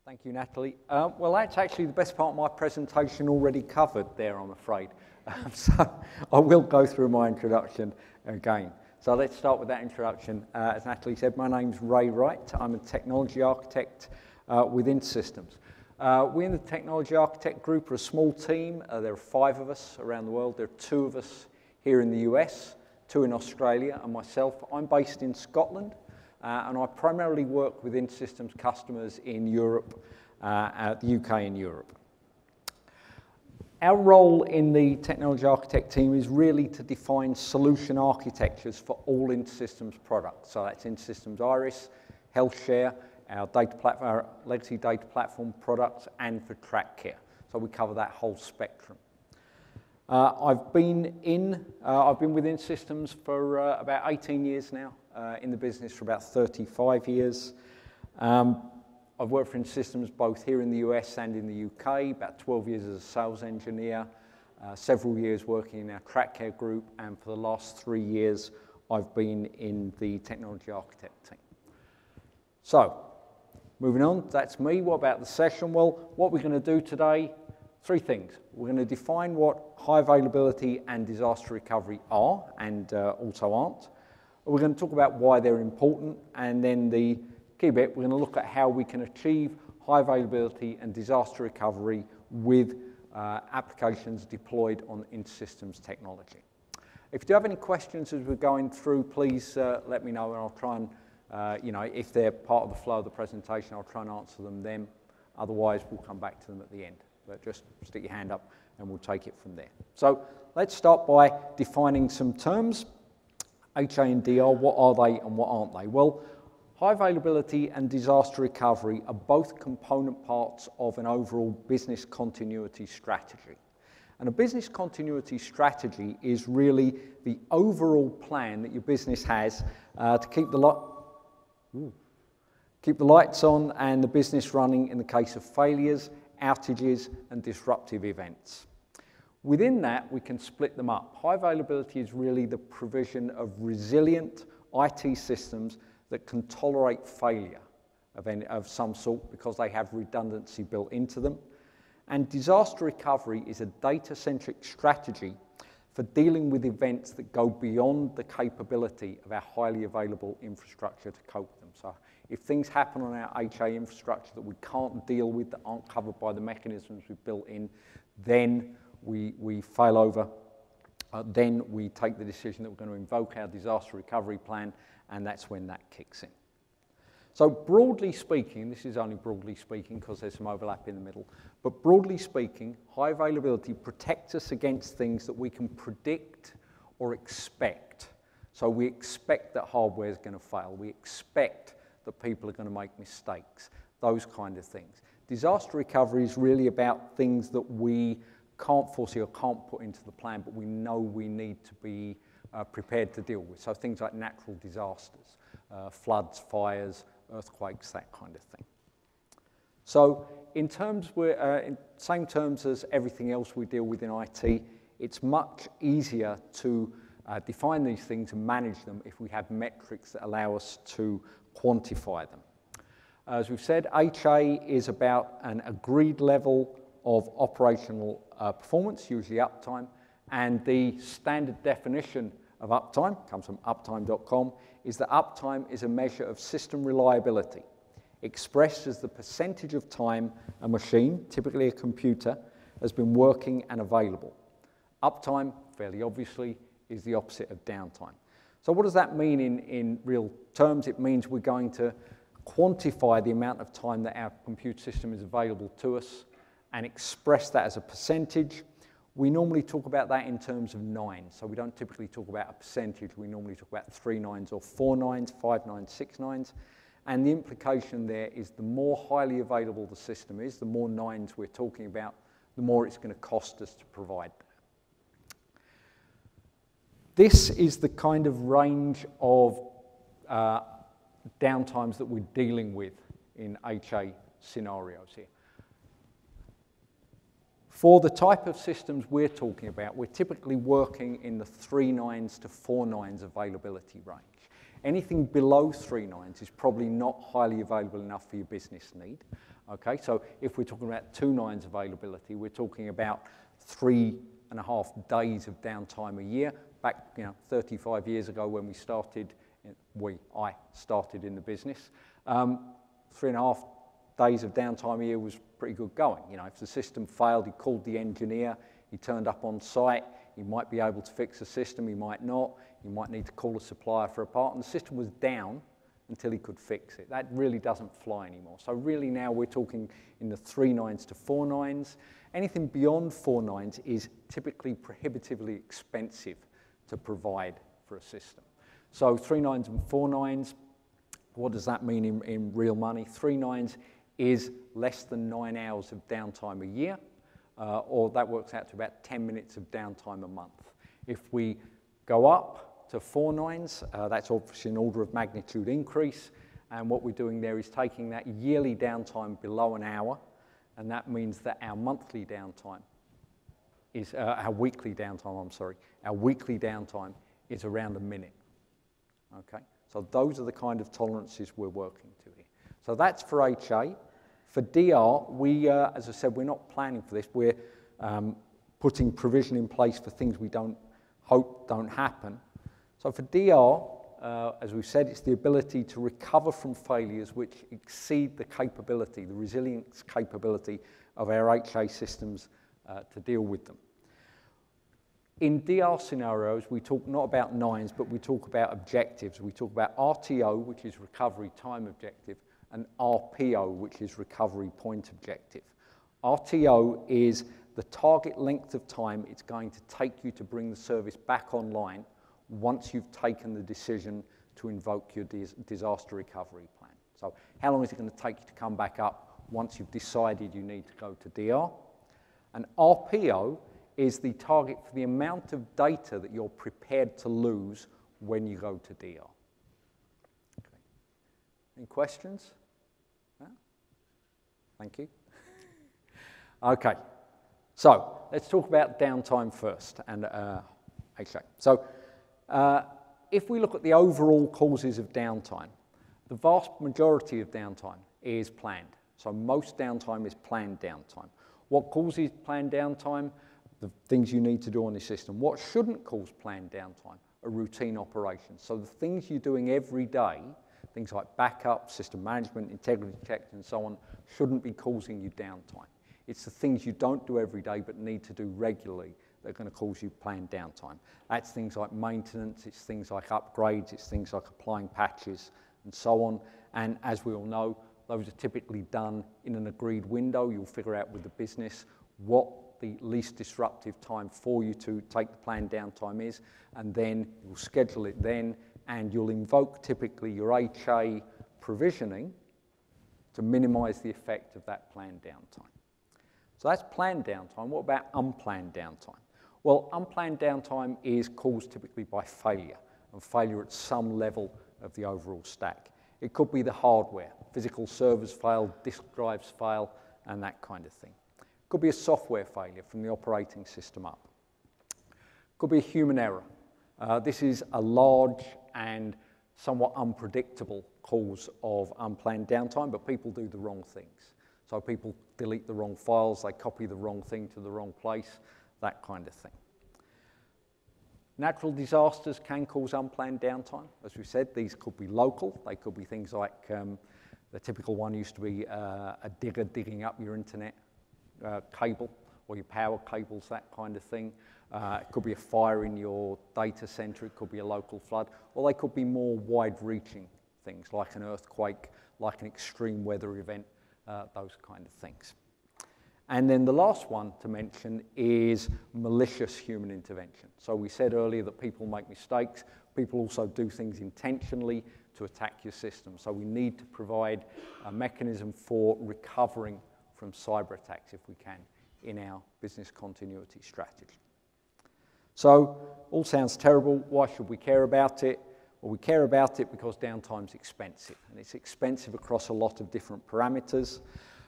Thank you, Natalie. Well, that's actually the best part of my presentation already covered there, I'm afraid. So I will go through my introduction again. So let's start with that introduction. As Natalie said, my name's Wright. I'm a technology architect with InterSystems. We in the technology architect group are a small team. There are 5 of us around the world. There are 2 of us here in the US, 2 in Australia, and myself. I'm based in Scotland. And I primarily work with InterSystems customers in Europe, the UK and Europe. Our role in the technology architect team is really to define solution architectures for all InterSystems products. So that's InterSystems Iris, HealthShare, our legacy data platform products, and for TrackCare. So we cover that whole spectrum. I've been with InterSystems for about 18 years now. In the business for about 35 years. I've worked for InterSystems both here in the US and in the UK, about 12 years as a sales engineer, several years working in our TrackCare group, and for the last 3 years I've been in the technology architect team. So, moving on, that's me. What about the session? Well, what we're going to do today, 3 things. We're going to define what high availability and disaster recovery are and also aren't. We're going to talk about why they're important, and then the key bit, we're going to look at how we can achieve high availability and disaster recovery with applications deployed on InterSystems technology. If you do have any questions as we're going through, please let me know, and I'll try and, if they're part of the flow of the presentation, I'll try and answer them then. Otherwise, we'll come back to them at the end. But just stick your hand up and we'll take it from there. So let's start by defining some terms. HA and DR, what are they and what aren't they? Well, high availability and disaster recovery are both component parts of an overall business continuity strategy. And a business continuity strategy is really the overall plan that your business has to keep the lights on and the business running in the case of failures, outages, and disruptive events. Within that, we can split them up. High availability is really the provision of resilient IT systems that can tolerate failure of some sort because they have redundancy built into them. And disaster recovery is a data-centric strategy for dealing with events that go beyond the capability of our highly available infrastructure to cope with them. So if things happen on our HA infrastructure that we can't deal with, that aren't covered by the mechanisms we've built in, then we fail over, then we take the decision that we're going to invoke our disaster recovery plan, and that's when that kicks in. So broadly speaking, this is only broadly speaking because there's some overlap in the middle, but broadly speaking, high availability protects us against things that we can predict or expect. So we expect that hardware is going to fail. We expect that people are going to make mistakes, those kind of things. Disaster recovery is really about things that we can't foresee or can't put into the plan, but we know we need to be prepared to deal with. So things like natural disasters, floods, fires, earthquakes, that kind of thing. So in same terms as everything else we deal with in IT, it's much easier to define these things and manage them if we have metrics that allow us to quantify them. As we've said, HA is about an agreed level of operational performance, usually uptime, and the standard definition of uptime, comes from uptime.com, is that uptime is a measure of system reliability, expressed as the percentage of time a machine, typically a computer, has been working and available. Uptime, fairly obviously, is the opposite of downtime. So what does that mean in real terms? It means we're going to quantify the amount of time that our computer system is available to us and express that as a percentage. We normally talk about that in terms of nines, so we don't typically talk about a percentage. We normally talk about 3 nines or 4 nines, 5 nines, 6 nines, and the implication there is the more highly available the system is, the more nines we're talking about, the more it's going to cost us to provide that. This is the kind of range of downtimes that we're dealing with in HA scenarios here. For the type of systems we're talking about, we're typically working in the 3 nines to 4 nines availability range. Anything below 3 nines is probably not highly available enough for your business need. Okay, so if we're talking about 2 nines availability, we're talking about 3.5 days of downtime a year. Back 35 years ago when I started in the business, 3.5 days of downtime a year was pretty good going. If the system failed, he called the engineer, he turned up on site, he might be able to fix the system, he might not, he might need to call a supplier for a part, and the system was down until he could fix it. That really doesn't fly anymore. So really now we're talking in the 3 nines to 4 nines. Anything beyond 4 nines is typically prohibitively expensive to provide for a system. So 3 nines and 4 nines, what does that mean in real money? 3 nines is less than 9 hours of downtime a year, or that works out to about 10 minutes of downtime a month. If we go up to 4 nines, that's obviously an order of magnitude increase, and what we're doing there is taking that yearly downtime below an hour, and that means that our monthly downtime is, our weekly downtime is around a minute. Okay, so those are the kind of tolerances we're working to here. So that's for HA. For DR, we, as I said, we're not planning for this. We're putting provision in place for things we don't hope don't happen. So for DR, as we've said, it's the ability to recover from failures which exceed the capability, the resilience capability of our HA systems to deal with them. In DR scenarios, we talk not about nines, but we talk about objectives. We talk about RTO, which is recovery time objective, and RPO, which is recovery point objective. RTO is the target length of time it's going to take you to bring the service back online once you've taken the decision to invoke your disaster recovery plan. So how long is it going to take you to come back up once you've decided you need to go to DR? And RPO is the target for the amount of data that you're prepared to lose when you go to DR. Okay. Any questions? No? Thank you. Okay, so let's talk about downtime first and HA. So if we look at the overall causes of downtime, the vast majority of downtime is planned. So most downtime is planned downtime. What causes planned downtime? The things you need to do on the system. What shouldn't cause planned downtime are routine operations. So the things you're doing every day, things like backup, system management, integrity checks, and so on, shouldn't be causing you downtime. It's the things you don't do every day but need to do regularly that are going to cause you planned downtime. That's things like maintenance, it's things like upgrades, it's things like applying patches, and so on. And as we all know, those are typically done in an agreed window. You'll figure out with the business what the least disruptive time for you to take the planned downtime is, and then you'll schedule it then, and you'll invoke typically your HA provisioning to minimize the effect of that planned downtime. So that's planned downtime. What about unplanned downtime? Well, unplanned downtime is caused typically by failure, and failure at some level of the overall stack. It could be the hardware, physical servers fail, disk drives fail, and that kind of thing. It could be a software failure from the operating system up. It could be a human error. This is a large and somewhat unpredictable cause of unplanned downtime, but people do the wrong things. So people delete the wrong files, they copy the wrong thing to the wrong place, that kind of thing. Natural disasters can cause unplanned downtime. As we said, these could be local. They could be things like the typical one used to be a digger digging up your internet cable or your power cables, that kind of thing. It could be a fire in your data center. It could be a local flood. Or they could be more wide-reaching things like an earthquake, like an extreme weather event, those kind of things. And then the last one to mention is malicious human intervention. So we said earlier that people make mistakes. People also do things intentionally to attack your system. So we need to provide a mechanism for recovering from cyber attacks, if we can, in our business continuity strategy. So all sounds terrible. Why should we care about it? Well, we care about it because downtime's expensive, and it's expensive across a lot of different parameters.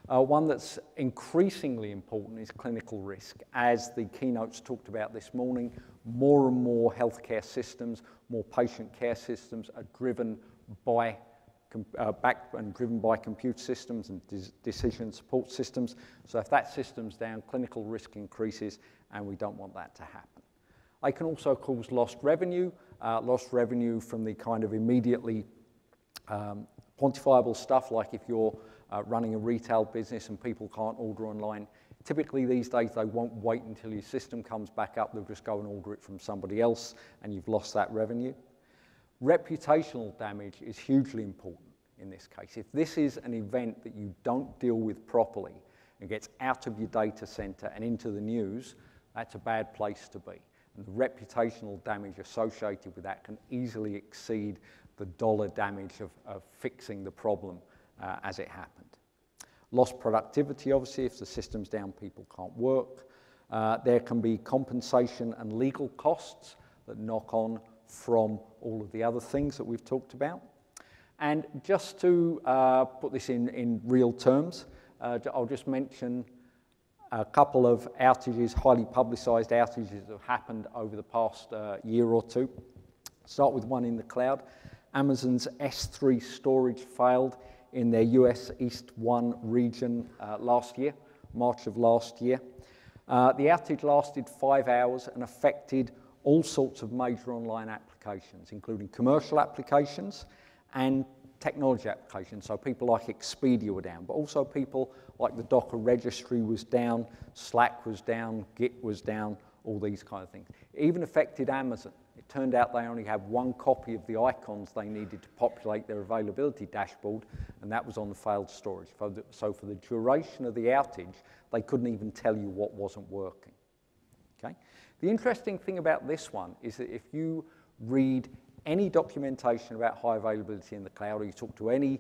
One that's increasingly important is clinical risk. As the keynotes talked about this morning, more and more healthcare systems, more patient care systems are driven by backed and driven by computer systems and decision support systems. So if that system's down, clinical risk increases, and we don't want that to happen. They can also cause lost revenue from the kind of immediately quantifiable stuff, like if you're running a retail business and people can't order online. Typically these days they won't wait until your system comes back up, they'll just go and order it from somebody else and you've lost that revenue. Reputational damage is hugely important in this case. If this is an event that you don't deal with properly and gets out of your data center and into the news, that's a bad place to be. And the reputational damage associated with that can easily exceed the dollar damage of fixing the problem as it happened. Lost productivity, obviously, if the system's down, people can't work. There can be compensation and legal costs that knock on from all of the other things that we've talked about. And just to put this in real terms, I'll just mention a couple of outages, highly publicized outages that have happened over the past year or two. Start with one in the cloud. Amazon's S3 storage failed in their US East 1 region last year, March of last year. The outage lasted 5 hours and affected all sorts of major online applications, including commercial applications and technology applications. So people like Expedia were down, but also people like the Docker registry was down, Slack was down, Git was down, all these kind of things. It even affected Amazon. It turned out they only had one copy of the icons they needed to populate their availability dashboard, and that was on the failed storage. So for the duration of the outage, they couldn't even tell you what wasn't working. Okay? The interesting thing about this one is that if you read any documentation about high availability in the cloud, or you talk to any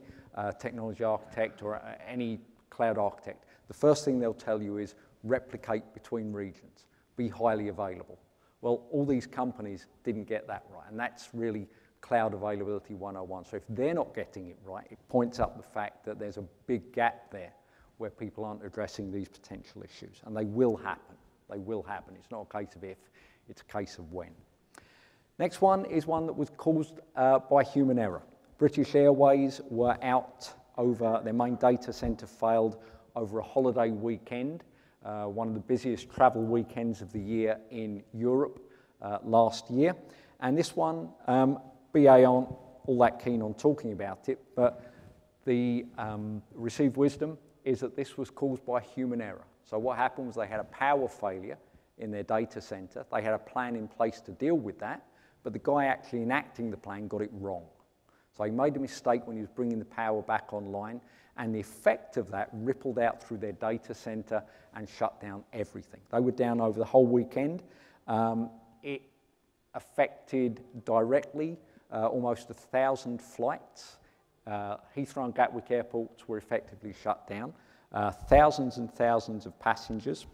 technology architect or any cloud architect, the first thing they'll tell you is replicate between regions, be highly available. Well, all these companies didn't get that right, and that's really cloud availability 101. So if they're not getting it right, it points up the fact that there's a big gap there where people aren't addressing these potential issues, and they will happen. They will happen. It's not a case of if, it's a case of when. Next one is one that was caused by human error. British Airways were out over, their main data center failed over a holiday weekend, one of the busiest travel weekends of the year in Europe last year. And this one, BA aren't all that keen on talking about it, but the received wisdom is that this was caused by human error. So what happened was they had a power failure in their data center. They had a plan in place to deal with that, but the guy actually enacting the plan got it wrong. So he made a mistake when he was bringing the power back online, and the effect of that rippled out through their data center and shut down everything. They were down over the whole weekend. It affected directly almost 1,000 flights. Heathrow and Gatwick airports were effectively shut down. Thousands and thousands of passengers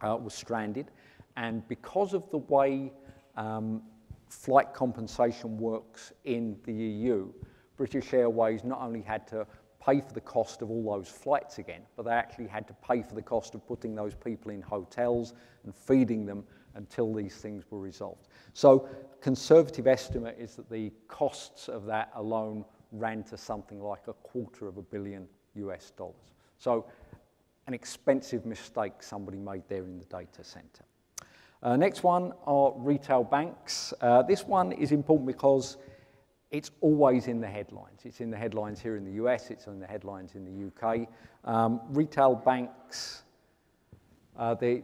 were stranded. And because of the way flight compensation works in the EU, British Airways not only had to pay for the cost of all those flights again, but they actually had to pay for the cost of putting those people in hotels and feeding them until these things were resolved. So conservative estimate is that the costs of that alone ran to something like $250 million US. So an expensive mistake somebody made there in the data center. Next one are retail banks. This one is important because it's always in the headlines. It's in the headlines here in the US, it's in the headlines in the UK. Retail banks, they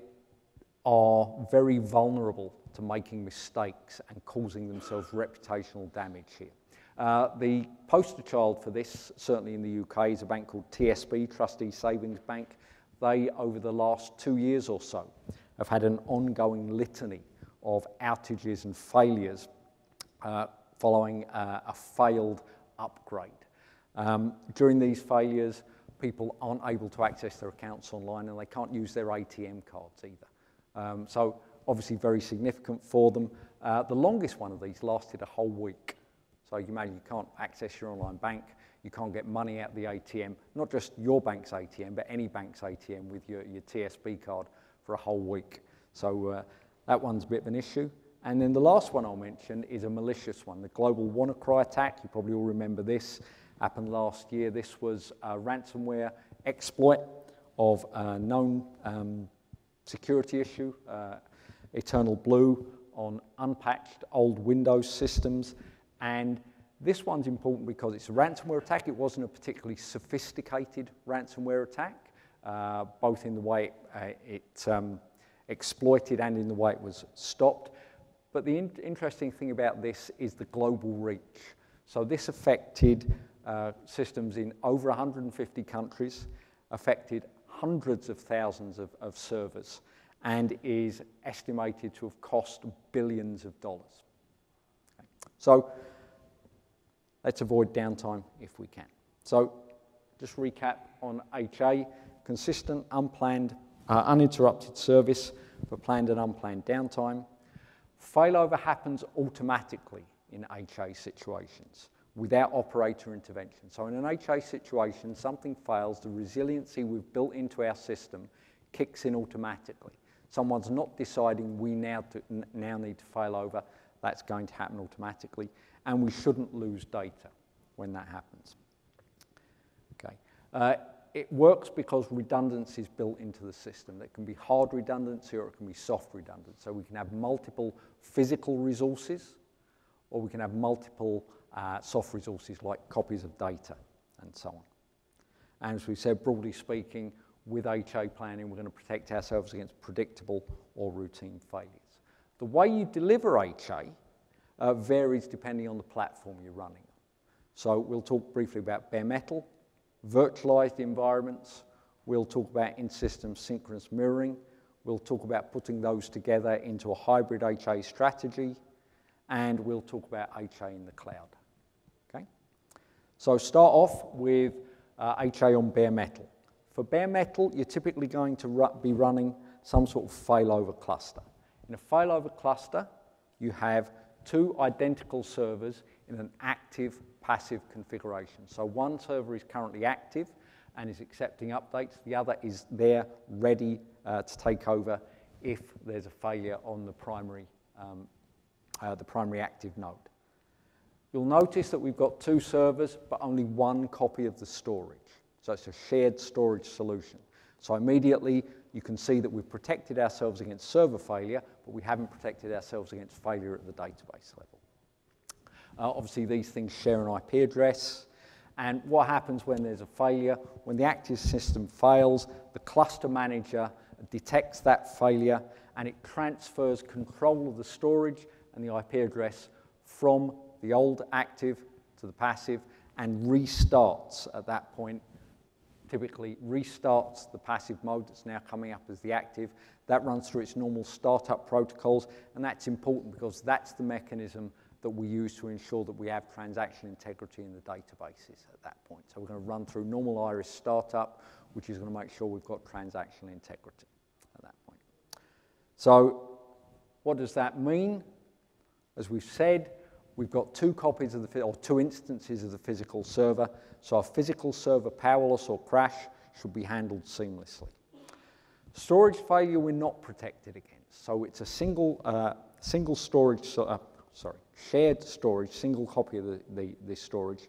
are very vulnerable to making mistakes and causing themselves reputational damage here. The poster child for this, certainly in the UK, is a bank called TSB, Trustee Savings Bank. They, over the last 2 years or so, have had an ongoing litany of outages and failures following a failed upgrade. During these failures, people aren't able to access their accounts online and they can't use their ATM cards either. So obviously very significant for them. The longest one of these lasted a whole week. So you imagine you can't access your online bank, you can't get money out of the ATM, not just your bank's ATM, but any bank's ATM with your TSB card for a whole week. So that one's a bit of an issue. And then the last one I'll mention is a malicious one, the global WannaCry attack. You probably all remember this. happened last year. This was a ransomware exploit of a known security issue, Eternal Blue, on unpatched old Windows systems. And this one's important because it's a ransomware attack. It wasn't a particularly sophisticated ransomware attack, both in the way it exploited and in the way it was stopped. But the interesting thing about this is the global reach. So this affected systems in over 150 countries, affected hundreds of thousands of servers, and is estimated to have cost billions of dollars. Okay. So let's avoid downtime if we can. So just recap on HA: consistent, unplanned, uninterrupted service for planned and unplanned downtime. Failover happens automatically in HA situations without operator intervention. So in an HA situation, something fails, the resiliency we've built into our system kicks in automatically. Someone's not deciding we now need to failover. That's going to happen automatically, and we shouldn't lose data when that happens. Okay. It works because redundancy is built into the system. It can be hard redundancy or it can be soft redundancy. So we can have multiple physical resources, or we can have multiple soft resources like copies of data and so on. And as we said, broadly speaking, with HA planning, we're going to protect ourselves against predictable or routine failures. The way you deliver HA varies depending on the platform you're running on. So we'll talk briefly about bare metal, virtualized environments. We'll talk about InterSystems synchronous mirroring. We'll talk about putting those together into a hybrid HA strategy. And we'll talk about HA in the cloud. Okay? So start off with HA on bare metal. For bare metal, you're typically going to be running some sort of failover cluster. In a failover cluster, you have two identical servers in an active passive configuration. So one server is currently active and is accepting updates. The other is there ready to take over if there's a failure on the primary active node. You'll notice that we've got two servers, but only one copy of the storage. So it's a shared storage solution. So immediately you can see that we've protected ourselves against server failure, but we haven't protected ourselves against failure at the database level. Obviously, these things share an IP address. And what happens when there's a failure? When the active system fails, the cluster manager detects that failure, and it transfers control of the storage and the IP address from the old active to the passive and restarts at that point. Typically restarts the passive mode that's now coming up as the active. That runs through its normal startup protocols, and that's important because that's the mechanism that we use to ensure that we have transaction integrity in the databases at that point. So we're going to run through normal iris startup, which is going to make sure we've got transaction integrity at that point. So what does that mean? As we've said, we've got two copies of the, or two instances of the physical server. So a physical server power loss or crash should be handled seamlessly. Storage failure we're not protected against. So it's a single storage, shared storage, single copy of the storage.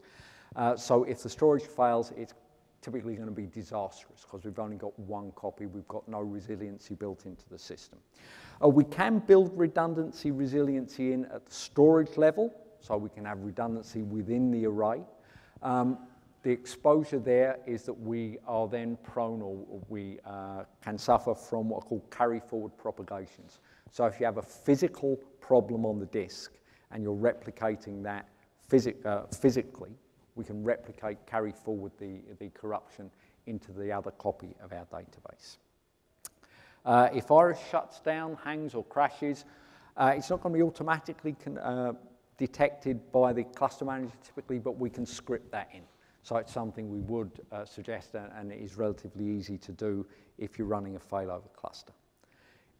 So if the storage fails, it's typically going to be disastrous because we've only got one copy. We've got no resiliency built into the system. We can build redundancy, resiliency in at the storage level, so we can have redundancy within the array. The exposure there is that we are then prone, or we can suffer from what are called carry-forward propagations. So if you have a physical problem on the disk and you're replicating that physically, we can carry forward the corruption into the other copy of our database. If iris shuts down, hangs or crashes, it's not going to be automatically detected by the cluster manager typically, but we can script that in. So it's something we would suggest, and it is relatively easy to do if you're running a failover cluster.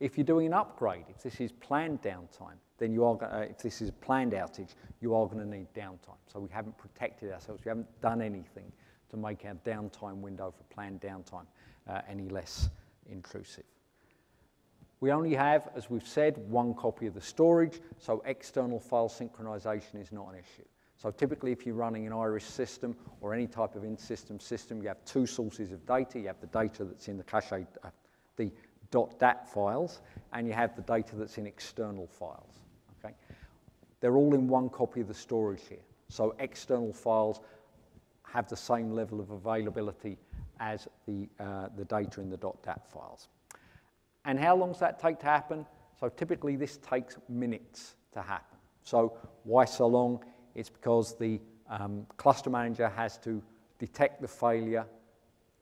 If you're doing an upgrade, if this is planned downtime, then you are, if this is a planned outage, you are going to need downtime. So we haven't protected ourselves. We haven't done anything to make our downtime window for planned downtime any less intrusive. We only have, as we've said, one copy of the storage, so external file synchronization is not an issue. So typically if you're running an iris system or any type of in-system system, you have two sources of data. You have the data that's in the cache, the .dat files, and you have the data that's in external files. Okay? They're all in one copy of the storage here. So external files have the same level of availability as the data in the .dat files. And how long does that take to happen? So typically this takes minutes to happen. So why so long? It's because the cluster manager has to detect the failure,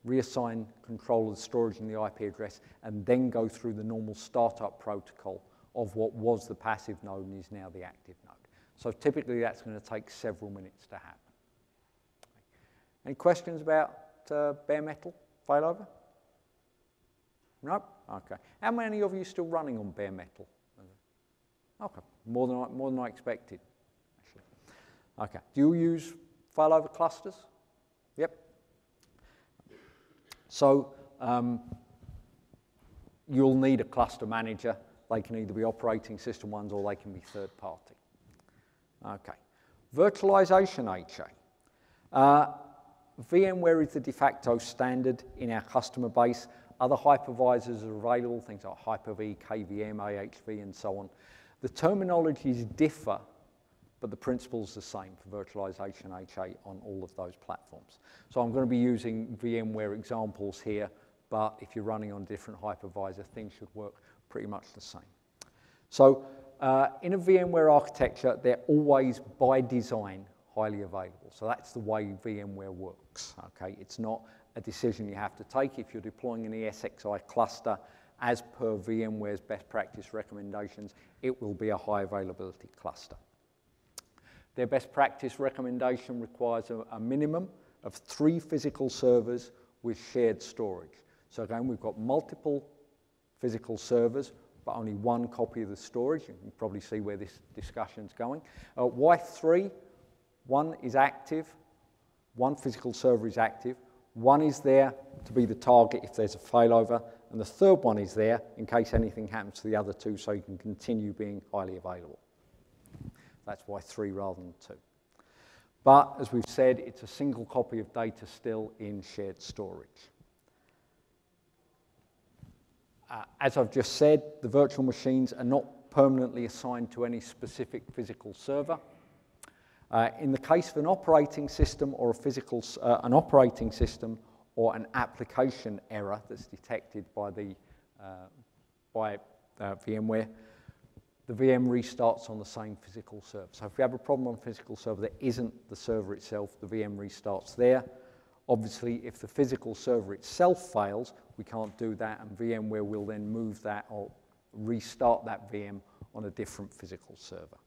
reassign control of the storage in the IP address, and then go through the normal startup protocol of what was the passive node and is now the active node. So typically that's going to take several minutes to happen. Any questions about bare metal failover? No? Okay. How many of you are still running on bare metal? Okay, more than I expected, actually. Okay, do you use failover clusters? Yep. So you'll need a cluster manager. They can either be operating system ones or they can be third party. Okay. Virtualization HA. VMware is the de facto standard in our customer base. Other hypervisors are available, things like Hyper-V, KVM, AHV, and so on. The terminologies differ, but the principle's the same for Virtualization HA on all of those platforms. So I'm going to be using VMware examples here, but if you're running on different hypervisor, things should work pretty much the same. So in a VMware architecture, they're always, by design, highly available. So that's the way VMware works, okay? It's not a decision you have to take. If you're deploying an ESXi cluster, as per VMware's best practice recommendations, it will be a high availability cluster. Their best practice recommendation requires a minimum of 3 physical servers with shared storage. So again, we've got multiple physical servers, but only one copy of the storage. You can probably see where this discussion's going. Why 3? One is active, one physical server is active, one is there to be the target if there's a failover, and the third one is there in case anything happens to the other 2 so you can continue being highly available. That's why 3 rather than 2. But as we've said, it's a single copy of data still in shared storage. As I've just said, the virtual machines are not permanently assigned to any specific physical server. In the case of an operating system or an operating system or an application error that's detected by VMware, the VM restarts on the same physical server. So if we have a problem on a physical server that isn't the server itself, the VM restarts there. Obviously, if the physical server itself fails, we can't do that, and VMware will then move that or restart that VM on a different physical server.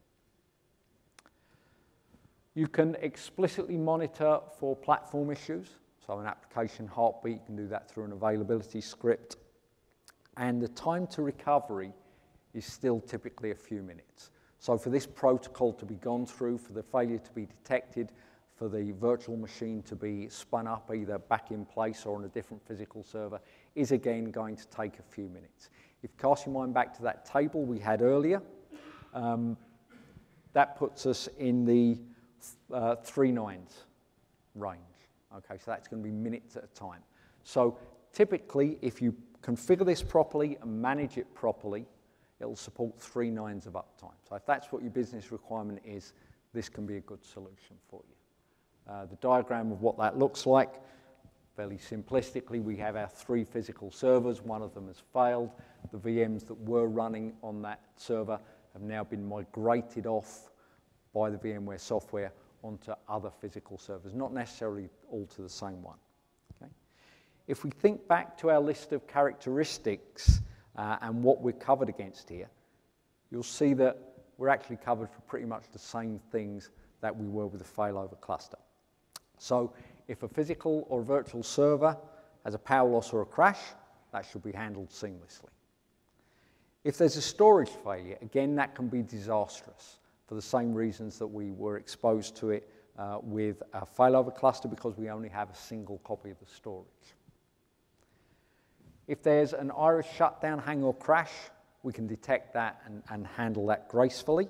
You can explicitly monitor for platform issues. So an application heartbeat, you can do that through an availability script. And the time to recovery is still typically a few minutes. So for this protocol to be gone through, for the failure to be detected, for the virtual machine to be spun up either back in place or on a different physical server, is again going to take a few minutes. If you cast your mind back to that table we had earlier, that puts us in the 3 nines range. Okay, so that's going to be minutes at a time. So typically, if you configure this properly and manage it properly, it'll support 3 nines of uptime. So if that's what your business requirement is, this can be a good solution for you. The diagram of what that looks like, fairly simplistically, we have our 3 physical servers. One of them has failed. The VMs that were running on that server have now been migrated off by the VMware software onto other physical servers, not necessarily all to the same one. Okay? If we think back to our list of characteristics and what we're covered against here, you'll see that we're actually covered for pretty much the same things that we were with the failover cluster. So if a physical or virtual server has a power loss or a crash, that should be handled seamlessly. If there's a storage failure, again, that can be disastrous for the same reasons that we were exposed to it with a failover cluster, because we only have a single copy of the storage. If there's an iris shutdown, hang or crash, we can detect that and handle that gracefully.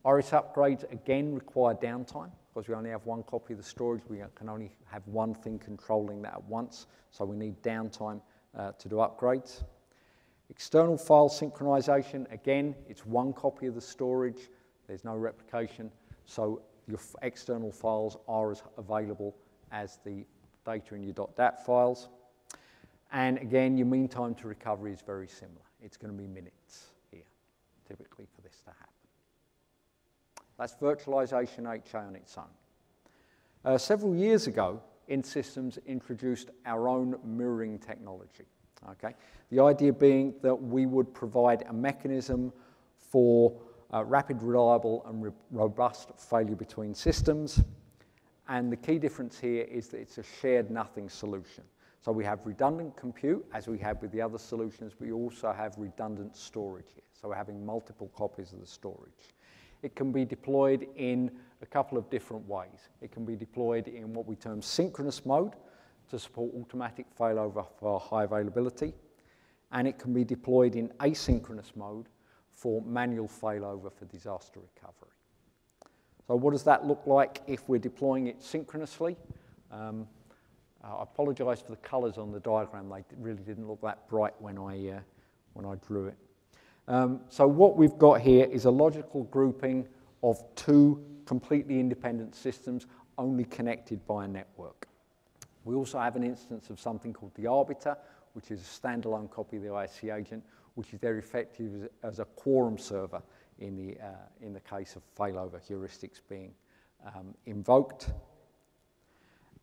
Iris upgrades, again, require downtime. Because we only have one copy of the storage, we can only have one thing controlling that at once, so we need downtime to do upgrades. External file synchronization, again, it's one copy of the storage, there's no replication, so your external files are as available as the data in your .dat files. And again, your mean time to recovery is very similar. It's going to be minutes here, typically, for this to happen. That's Virtualization HA on its own. Several years ago, InterSystems introduced our own mirroring technology. Okay? The idea being that we would provide a mechanism for rapid, reliable, and robust failure between systems. And the key difference here is that it's a shared nothing solution. So we have redundant compute, as we have with the other solutions, but we also have redundant storage here. So we're having multiple copies of the storage. It can be deployed in a couple of different ways. It can be deployed in what we term synchronous mode to support automatic failover for high availability. And it can be deployed in asynchronous mode for manual failover for disaster recovery. So what does that look like if we're deploying it synchronously? I apologize for the colors on the diagram. They really didn't look that bright when I drew it. So what we've got here is a logical grouping of two completely independent systems only connected by a network. We also have an instance of something called the arbiter, which is a standalone copy of the ISC agent, which is there effective as a quorum server in the case of failover heuristics being invoked.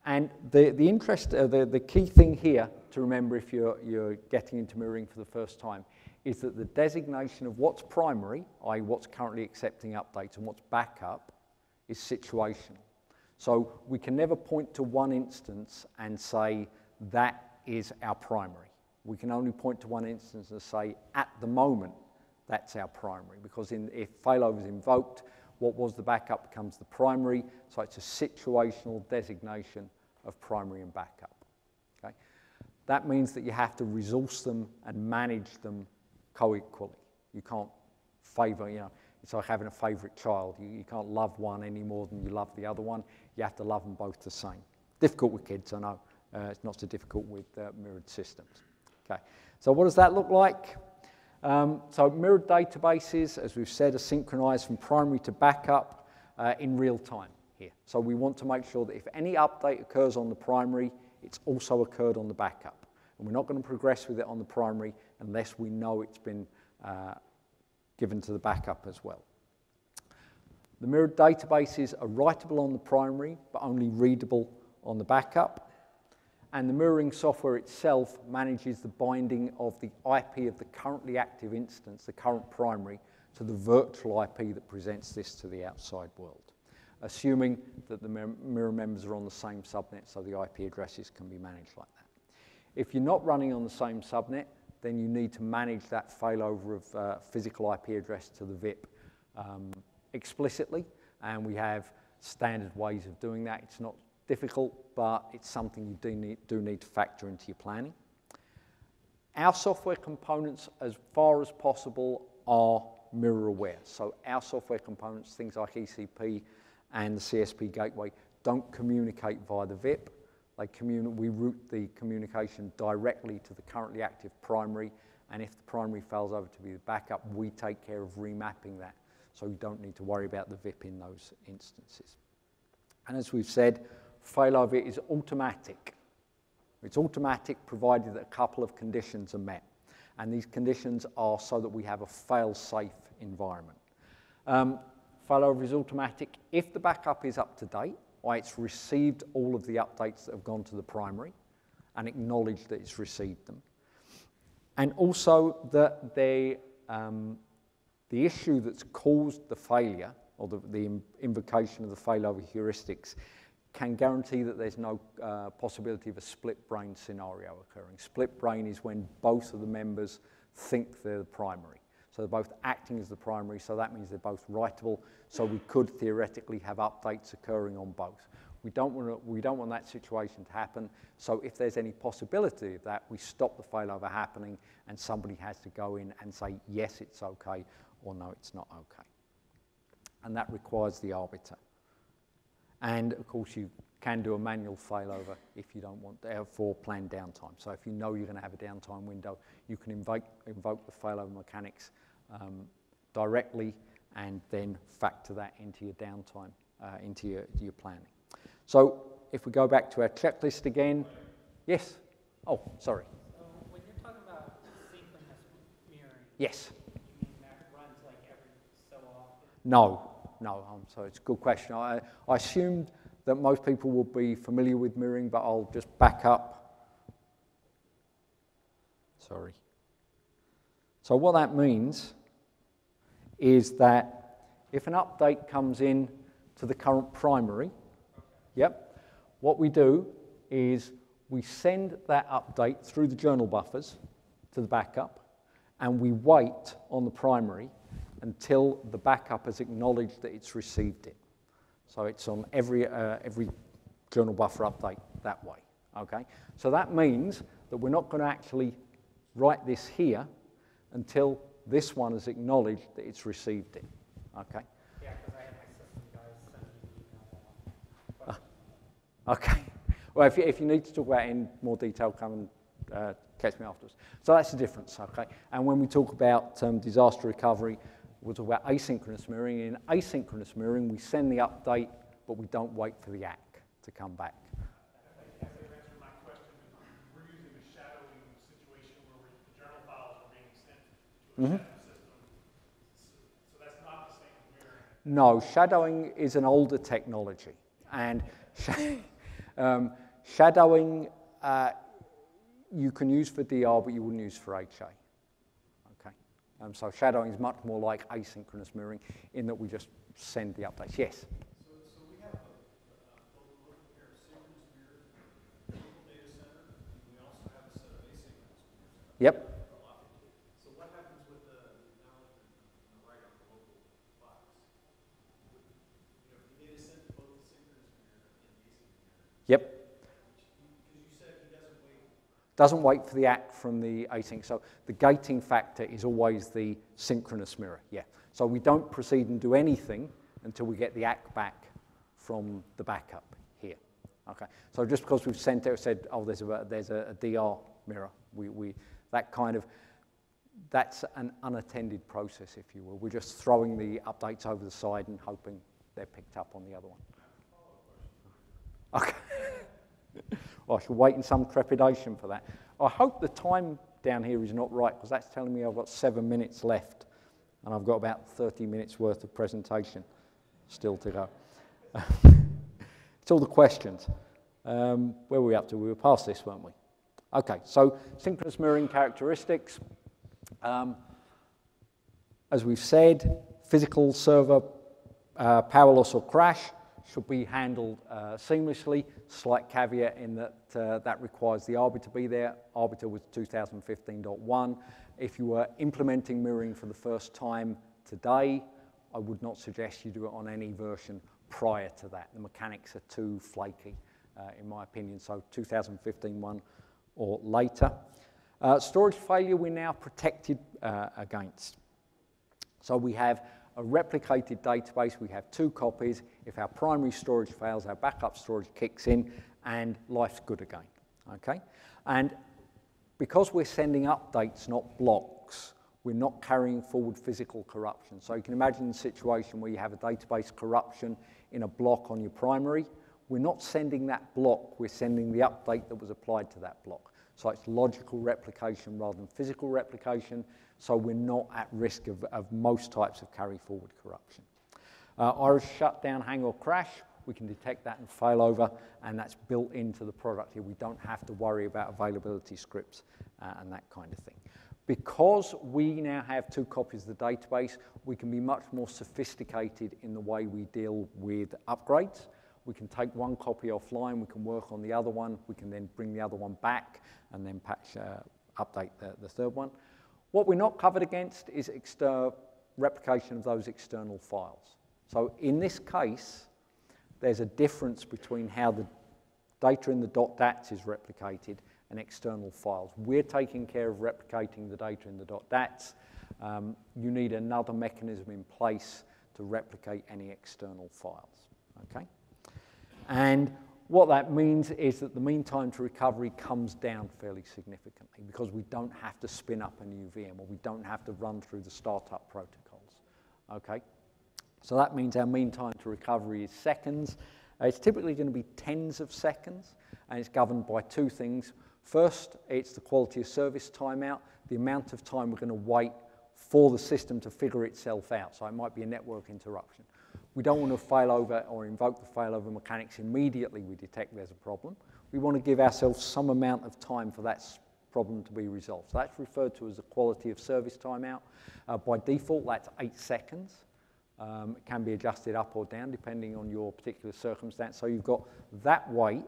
And the key thing here to remember if you're getting into mirroring for the first time is that the designation of what's primary, i.e. what's currently accepting updates, and what's backup is situational. So we can never point to one instance and say that is our primary. We can only point to one instance and say at the moment that's our primary, because if failover is invoked, what was the backup becomes the primary, so it's a situational designation of primary and backup. Okay? That means that you have to resource them and manage them co-equally. You can't favor, it's like having a favorite child. You can't love one any more than you love the other one. You have to love them both the same. Difficult with kids, I know. It's not so difficult with mirrored systems. Okay, so what does that look like? So mirrored databases, as we've said, are synchronized from primary to backup in real time here. So we want to make sure that if any update occurs on the primary, it's also occurred on the backup. And we're not going to progress with it on the primary unless we know it's been given to the backup as well. The mirrored databases are writable on the primary, but only readable on the backup. And the mirroring software itself manages the binding of the IP of the currently active instance, the current primary, to the virtual IP that presents this to the outside world, assuming that the mirror members are on the same subnet, so the IP addresses can be managed like that. If you're not running on the same subnet, then you need to manage that failover of physical IP address to the VIP explicitly, and we have standard ways of doing that. It's not difficult, but it's something you do need to factor into your planning. Our software components, as far as possible, are mirror aware. So our software components, things like ECP and the CSP gateway, don't communicate via the VIP. We route the communication directly to the currently active primary, and if the primary fails over to be the backup, we take care of remapping that. So you don't need to worry about the VIP in those instances. And as we've said, failover is automatic. It's automatic provided that a couple of conditions are met. And these conditions are so that we have a fail-safe environment. Failover is automatic if the backup is up to date, or it's received all of the updates that have gone to the primary and acknowledged that it's received them. And also that the issue that's caused the failure, or the invocation of the failover heuristics, can guarantee that there's no possibility of a split brain scenario occurring. Split brain is when both of the members think they're the primary. So they're both acting as the primary, so that means they're both writable, so we could theoretically have updates occurring on both. We don't want that situation to happen, so if there's any possibility of that, we stop the failover happening and somebody has to go in and say, yes, it's okay, or no, it's not okay. and that requires the arbiter. And of course, you can do a manual failover if you don't want for planned downtime. So if you know you're going to have a downtime window, you can invoke the failover mechanics directly and then factor that into your downtime, into your planning. So if we go back to our checklist again, yes? Oh, sorry. So when you're talking about synchronous mirroring, yes. you mean that runs like every so often? No. So it's a good question. I assumed that most people will be familiar with mirroring, but I'll just back up. Sorry. So what that means is that if an update comes in to the current primary, what we do is we send that update through the journal buffers to the backup, and we wait on the primary until the backup has acknowledged that it's received it. So it's on every journal buffer update that way, okay? So that means that we're not going to actually write this here until this one has acknowledged that it's received it, okay? Yeah, because I had my system guys send me an email. Okay. Well, if you need to talk about it in more detail, come and catch me afterwards. So that's the difference, okay? And when we talk about disaster recovery, we'll talk about asynchronous mirroring. In asynchronous mirroring, we send the update, but we don't wait for the ACK to come back. As I answered my question, we're using a shadowing situation where the journal files are being sent to a shadow system. So that's not the same as mirroring. No, shadowing is an older technology. And shadowing you can use for DR, but you wouldn't use for HA. So shadowing is much more like asynchronous mirroring in that we just send the updates. Yes? So we have local pair of synchronous mirrors in the local data center, and we also have a set of asynchronous mirrors. Yep. So what happens with the acknowledgement on the right on the local box? You know, the data sent to both the synchronous mirror and the asynchronous mirror. Yep. Because you said he doesn't wait. Doesn't wait for the ACK from the async. So the gating factor is always the synchronous mirror, yeah. So we don't proceed and do anything until we get the ACK back from the backup here, okay. So just because we've sent it, said, oh, there's a DR mirror, that's an unattended process, if you will. We're just throwing the updates over the side and hoping they're picked up on the other one. Okay. Well, I should wait in some trepidation for that. I hope the time down here is not right, because that's telling me I've got 7 minutes left, and I've got about 30 minutes worth of presentation still to go. It's all the questions. Where were we up to? We were past this, weren't we? Okay, so synchronous mirroring characteristics. As we've said, physical server power loss or crash should be handled seamlessly. Slight caveat in that that requires the arbiter to be there. Arbiter was 2015.1. If you were implementing mirroring for the first time today, I would not suggest you do it on any version prior to that. The mechanics are too flaky, in my opinion, so 2015.1 or later. Storage failure we're now protected against. So we have a replicated database, we have 2 copies. If our primary storage fails, our backup storage kicks in, and life's good again, okay? And because we're sending updates, not blocks, we're not carrying forward physical corruption. So you can imagine a situation where you have a database corruption in a block on your primary. We're not sending that block, we're sending the update that was applied to that block. So it's logical replication rather than physical replication, so we're not at risk of most types of carry forward corruption. Iris shutdown, hang or crash, we can detect that in failover, and that's built into the product here. We don't have to worry about availability scripts and that kind of thing. Because we now have 2 copies of the database, we can be much more sophisticated in the way we deal with upgrades. We can take 1 copy offline, we can work on the other one, we can then bring the other one back and then update the third one. What we're not covered against is replication of those external files. So in this case, there's a difference between how the data in the .dats is replicated and external files. We're taking care of replicating the data in the .dats. You need another mechanism in place to replicate any external files, okay? And what that means is that the mean time to recovery comes down fairly significantly because we don't have to spin up a new VM or we don't have to run through the startup protocols, okay? So that means our mean time to recovery is seconds. It's typically going to be tens of seconds, and it's governed by two things. First, it's the quality of service timeout, the amount of time we're going to wait for the system to figure itself out. So it might be a network interruption. We don't want to failover or invoke the failover mechanics immediately we detect there's a problem. We want to give ourselves some amount of time for that problem to be resolved. So that's referred to as the quality of service timeout. By default, that's 8 seconds. It can be adjusted up or down depending on your particular circumstance. So you've got that wait,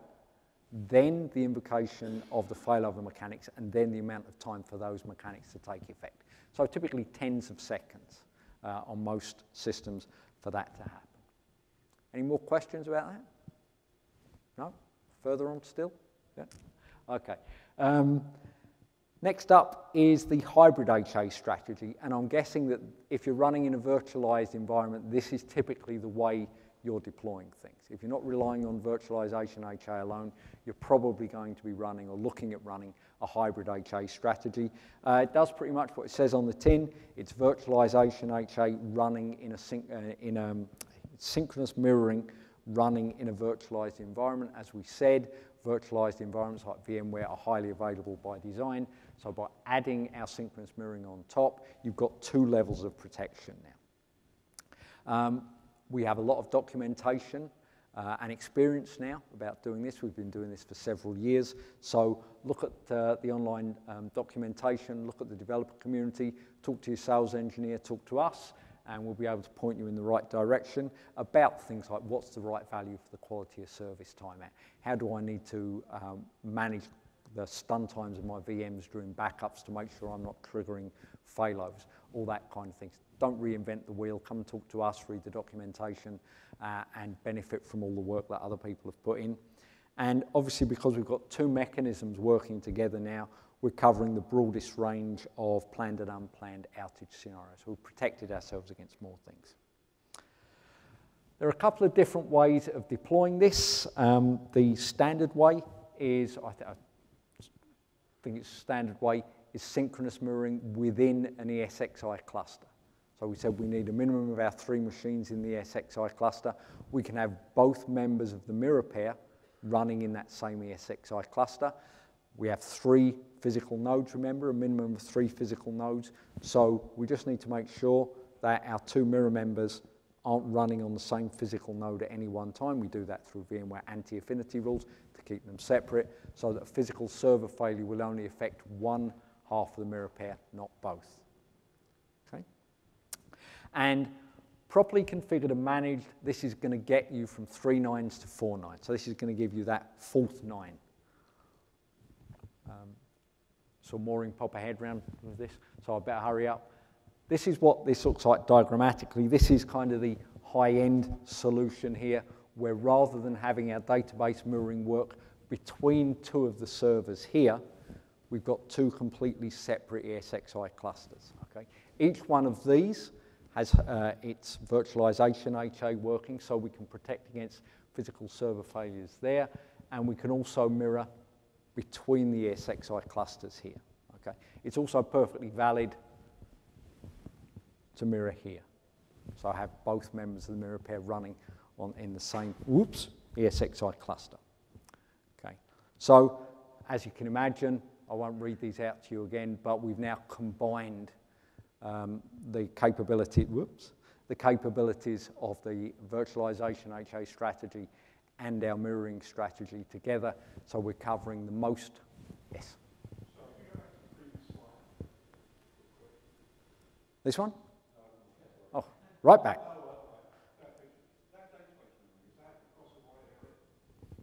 then the invocation of the failover mechanics, and then the amount of time for those mechanics to take effect. So typically tens of seconds on most systems for that to happen. Any more questions about that? No? Further on still? Yeah? Okay. Next up is the hybrid HA strategy, and I'm guessing that if you're running in a virtualized environment, this is typically the way you're deploying things. If you're not relying on Virtualization HA alone, you're probably going to be running or looking at running a hybrid HA strategy. It does pretty much what it says on the tin. It's Virtualization HA running in a synchronous mirroring running in a virtualized environment. As we said, virtualized environments like VMware are highly available by design. So by adding our synchronous mirroring on top, you've got 2 levels of protection now. We have a lot of documentation and experience now about doing this. We've been doing this for several years. So look at the online documentation, look at the developer community, talk to your sales engineer, talk to us, and we'll be able to point you in the right direction about things like what's the right value for the quality of service timeout. How do I need to manage the stun times of my VMs during backups to make sure I'm not triggering failovers, all that kind of things. Don't reinvent the wheel. Come and talk to us, read the documentation, and benefit from all the work that other people have put in. And obviously, because we've got 2 mechanisms working together now, we're covering the broadest range of planned and unplanned outage scenarios. We've protected ourselves against more things. There are a couple of different ways of deploying this. The standard way is, I think it's standard way, is synchronous mirroring within an ESXi cluster. So we said we need a minimum of our 3 machines in the ESXi cluster. We can have both members of the mirror pair running in that same ESXi cluster. We have 3 physical nodes, remember, a minimum of 3 physical nodes. So we just need to make sure that our 2 mirror members aren't running on the same physical node at any one time. We do that through VMware anti-affinity rules to keep them separate so that a physical server failure will only affect one half of the mirror pair, not both. Okay? And properly configured and managed, this is going to get you from 3 nines to 4 nines. So this is going to give you that 4th 9. So Maureen, pop a head round with this, so I better hurry up. This is what this looks like diagrammatically. This is kind of the high-end solution here, where rather than having our database mirroring work between 2 of the servers here, we've got 2 completely separate ESXi clusters. Okay? Each one of these has its virtualization HA working, so we can protect against physical server failures there, and we can also mirror between the ESXi clusters here. Okay? It's also perfectly valid to mirror here. So I have both members of the mirror pair running in the same ESXi cluster. Okay. So as you can imagine, I won't read these out to you again, but we've now combined the capabilities of the virtualization HA strategy and our mirroring strategy together, so we're covering the most. Yes? So if you go back to the previous slide. This one? Oh, right back. That database memory, is that across a wide area?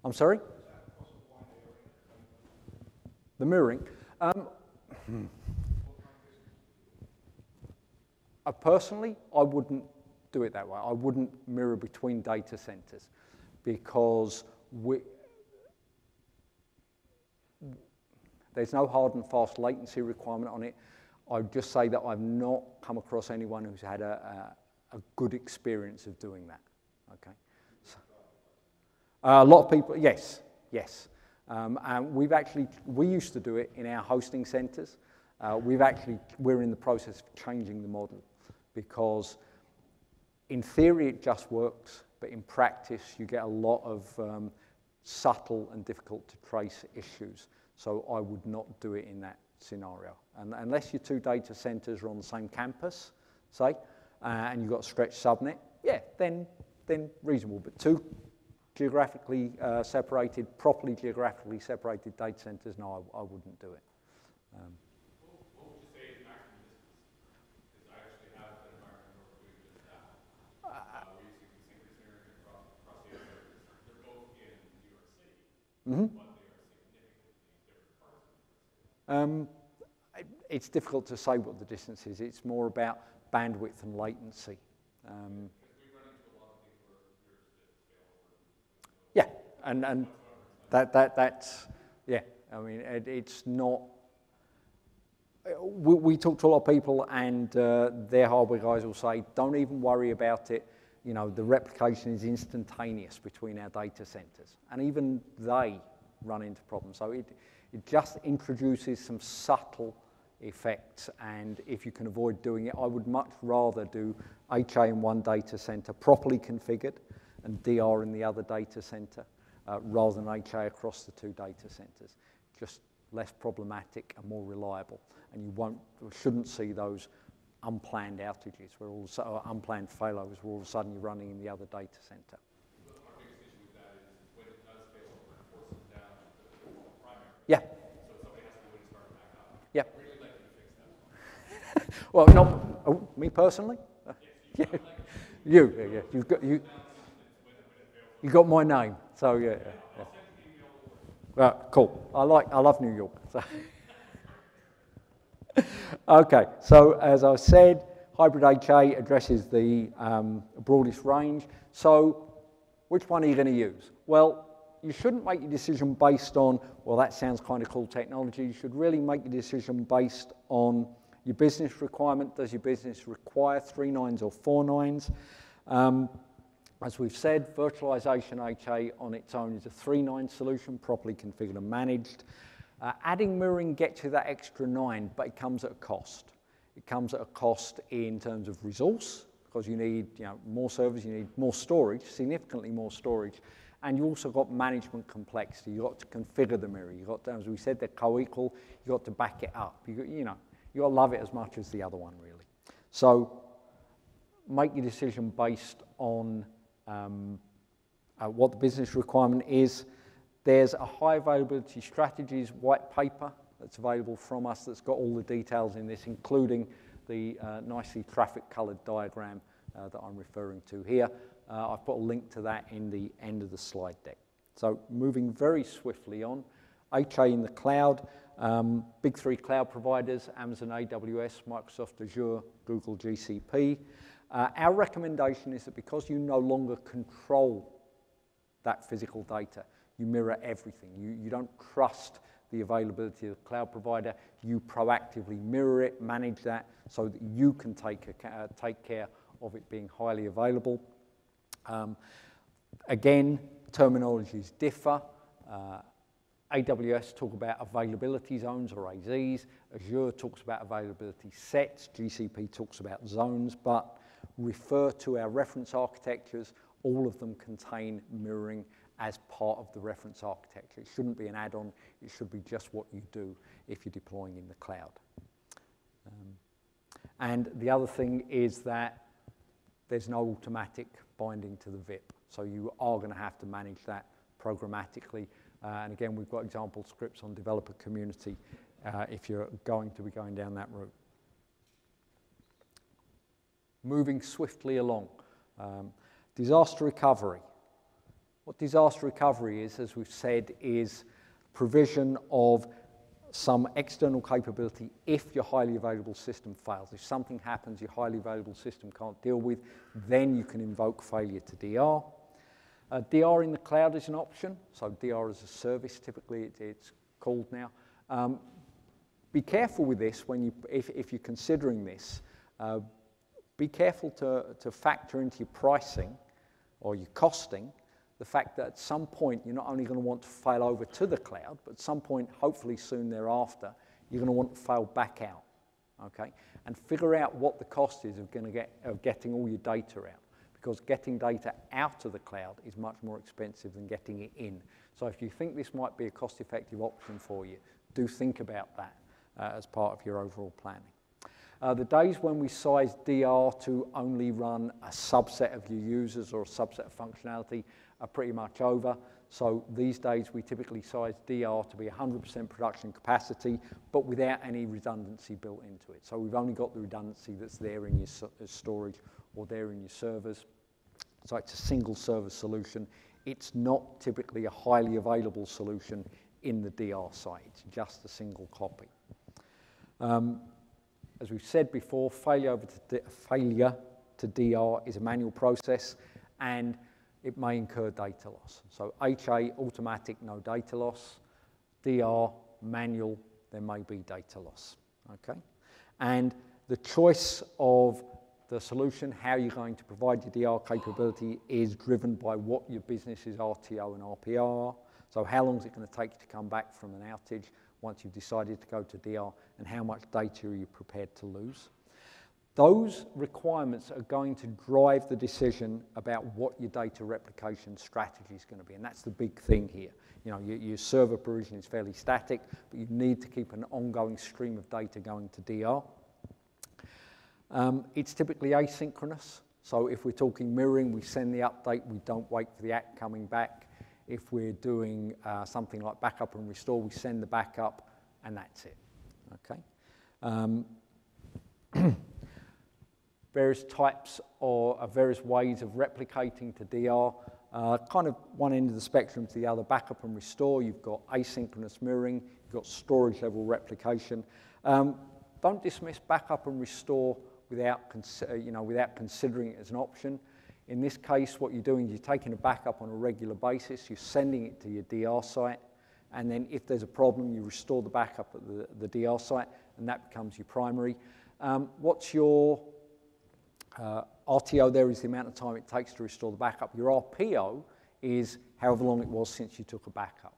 I'm sorry? Is that across a wide area? The mirroring. Personally, I wouldn't do it that way. I wouldn't mirror between data centers because there's no hard and fast latency requirement on it. I would just say that I've not come across anyone who's had a a good experience of doing that. Okay. So, a lot of people, yes. And we used to do it in our hosting centers. We're in the process of changing the model because in theory it just works, but in practice you get a lot of subtle and difficult to trace issues. So I would not do it in that scenario. And unless your 2 data centers are on the same campus, say, and you've got a stretched subnet, yeah, then reasonable. But 2 geographically separated, properly geographically separated data centers, no, I wouldn't do it. What would you say is maximum distance? Because I actually have an environment where we're doing just that. We're using synchronous mirroring across the other. They're both in New York City, but they are significantly different parts of New York City. It's difficult to say what the distance is. It's more about bandwidth and latency. Yeah, and that's, yeah, I mean, it's not, we talk to a lot of people and their hardware guys will say, don't even worry about it, you know, the replication is instantaneous between our data centers. And even they run into problems. So it just introduces some subtle effects, and if you can avoid doing it, I would much rather do HA in one data center properly configured and DR in the other data center rather than HA across the 2 data centers. Just less problematic and more reliable, and you shouldn't see those unplanned outages where or unplanned failovers where all of a sudden you're running in the other data center. Our biggest issue with that is when it does fail over and forces down to the primary. Yeah. So somebody has to go in and start it back up. Yeah. I'd really like you to fix that. Well, not me personally. Yes, you. You got my name, so yeah. Cool. I love New York. So. Okay, so as I said, hybrid HA addresses the broadest range. So which one are you going to use? Well, you shouldn't make your decision based on, well, that sounds kind of cool technology. You should really make your decision based on your business requirement. Does your business require 3 nines or 4 nines? As we've said, Virtualization HA on its own is a 3-9 solution, properly configured and managed. Adding mirroring gets you that extra 9, but it comes at a cost. It comes at a cost in terms of resource, because you need more servers, you need more storage, significantly more storage, and you also got management complexity. You've got to configure the mirror. You've got to, as we said, they're co-equal. You've got to back it up. You've got to love it as much as the other one, really. So make your decision based on what the business requirement is. There's a high availability strategies white paper that's available from us that's got all the details in this, including the nicely traffic colored diagram that I'm referring to here. I've put a link to that in the end of the slide deck. So moving very swiftly on, HA in the cloud, big 3 cloud providers, Amazon AWS, Microsoft Azure, Google GCP. Our recommendation is that because you no longer control that physical data, you mirror everything. You don't trust the availability of the cloud provider. You proactively mirror it, manage that, so that you can take care of it being highly available. Again, terminologies differ. AWS talk about availability zones or AZs. Azure talks about availability sets. GCP talks about zones, but refer to our reference architectures. All of them contain mirroring as part of the reference architecture. It shouldn't be an add-on. It should be just what you do if you're deploying in the cloud. And the other thing is that there's no automatic binding to the VIP. So you are going to have to manage that programmatically. And again, we've got example scripts on developer community if you're going to be going down that route. Moving swiftly along. Disaster recovery. What disaster recovery is, as we've said, is provision of some external capability if your highly available system fails. If something happens your highly available system can't deal with, then you can invoke failure to DR. DR in the cloud is an option, so DR as a service, typically it's called now. Be careful with this when if you're considering this, be careful to factor into your pricing or your costing the fact that at some point you're not only going to want to fail over to the cloud, but at some point, hopefully soon thereafter, you're going to want to fail back out, okay? And figure out what the cost is of getting all your data out, because getting data out of the cloud is much more expensive than getting it in. So if you think this might be a cost-effective option for you, do think about that as part of your overall planning. The days when we size DR to only run a subset of your users or a subset of functionality are pretty much over. So these days we typically size DR to be 100% production capacity, but without any redundancy built into it. So we've only got the redundancy that's there in your storage or there in your servers. So it's a single server solution. It's not typically a highly available solution in the DR site. It's just a single copy. As we've said before, failure to DR is a manual process, and it may incur data loss. So HA, automatic, no data loss. DR, manual, there may be data loss, okay? And the choice of the solution, how you're going to provide your DR capability, is driven by what your business's RTO and RPO are. So how long is it going to take you to come back from an outage once you've decided to go to DR, and how much data are you prepared to lose? Those requirements are going to drive the decision about what your data replication strategy is going to be, and that's the big thing here. You know, your server provision is fairly static, but you need to keep an ongoing stream of data going to DR. It's typically asynchronous, so if we're talking mirroring, we send the update, we don't wait for the act coming back. If we're doing something like backup and restore, we send the backup, and that's it, okay? Various types or various ways of replicating to DR, kind of one end of the spectrum to the other, backup and restore. You've got asynchronous mirroring, you've got storage level replication. Don't dismiss backup and restore without considering it as an option. In this case, what you're doing is you're taking a backup on a regular basis, you're sending it to your DR site, and then if there's a problem, you restore the backup at the DR site, and that becomes your primary. What's your RTO there is the amount of time it takes to restore the backup. Your RPO is however long it was since you took a backup.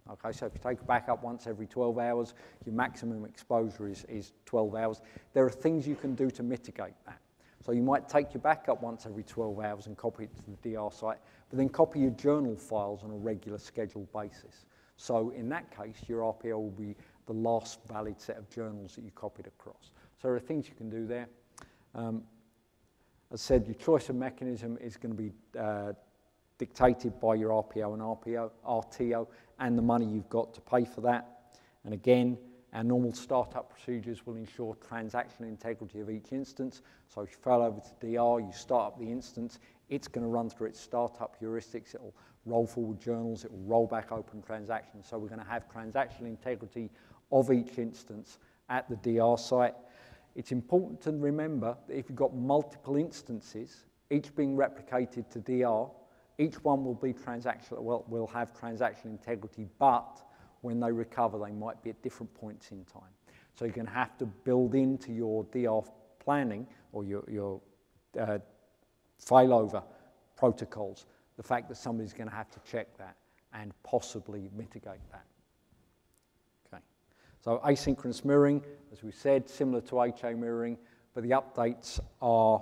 Okay, so if you take a backup once every 12 hours, your maximum exposure is 12 hours. There are things you can do to mitigate that. So you might take your backup once every 12 hours and copy it to the DR site, but then copy your journal files on a regular scheduled basis. So in that case, your RPO will be the last valid set of journals that you copied across. So there are things you can do there. As I said, your choice of mechanism is going to be dictated by your RPO and RTO and the money you've got to pay for that. And again, our normal startup procedures will ensure transaction integrity of each instance. So if you fail over to DR, you start up the instance, it's going to run through its startup heuristics, it'll roll forward journals, it will roll back open transactions. So we're going to have transaction integrity of each instance at the DR site. It's important to remember that if you've got multiple instances, each being replicated to DR, each one will be will have transaction integrity, but when they recover, they might be at different points in time. So you're going to have to build into your DR planning or your failover protocols the fact that somebody's going to have to check that and possibly mitigate that. Okay. So asynchronous mirroring, as we said, similar to HA mirroring, but the updates are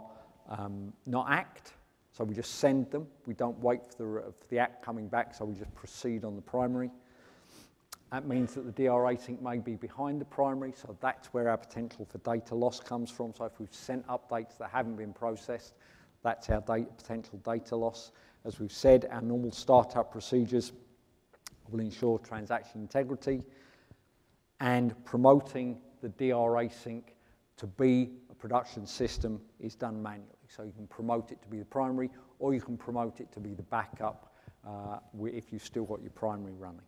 not act. So we just send them. We don't wait for the act coming back, so we just proceed on the primary. That means that the DR async may be behind the primary, so that's where our potential for data loss comes from. So if we've sent updates that haven't been processed, that's our potential data loss. As we've said, our normal startup procedures will ensure transaction integrity, and promoting the DR async to be a production system is done manually. So you can promote it to be the primary, or you can promote it to be the backup if you've still got your primary running.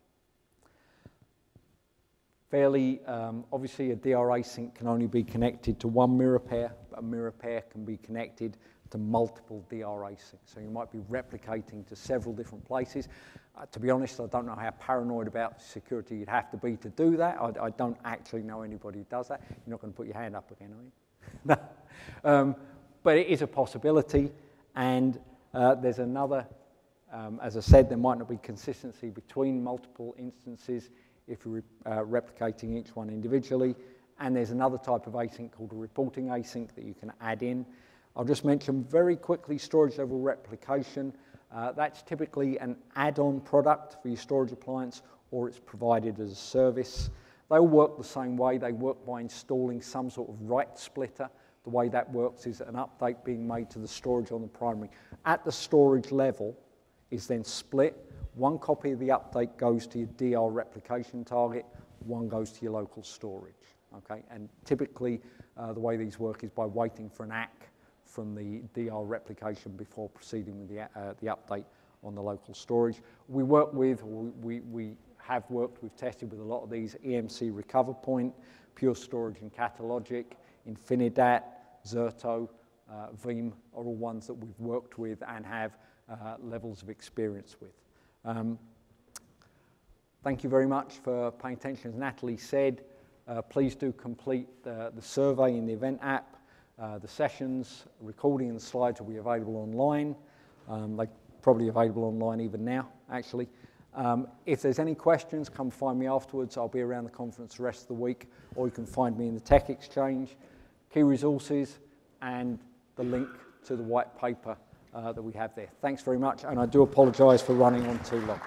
Obviously a DR async can only be connected to one mirror pair, but a mirror pair can be connected to multiple DR asyncs. So you might be replicating to several different places. To be honest, I don't know how paranoid about security you'd have to be to do that. I don't actually know anybody who does that. You're not going to put your hand up again, are you? No. But it is a possibility, and there's another, as I said, there might not be consistency between multiple instances if you're replicating each one individually, and there's another type of async called a reporting async that you can add in. I'll just mention very quickly storage level replication. That's typically an add-on product for your storage appliance, or it's provided as a service. They all work the same way. They work by installing some sort of write splitter. The way that works is an update being made to the storage on the primary. At the storage level is then split. One copy of the update goes to your DR replication target, one goes to your local storage. Okay? And typically, the way these work is by waiting for an ACK from the DR replication before proceeding with the update on the local storage. We work with, or we have worked, we've tested with a lot of these, EMC Recover Point, Pure Storage and Catalogic, Infinidat, Zerto, Veeam are all ones that we've worked with and have levels of experience with. Thank you very much for paying attention. As Natalie said, please do complete the survey in the event app. The sessions, recording and the slides will be available online. They're probably available online even now, actually. If there's any questions, come find me afterwards. I'll be around the conference the rest of the week, or you can find me in the Tech Exchange. Key resources and the link to the white paper that we have there. Thanks very much, and I do apologise for running on too long.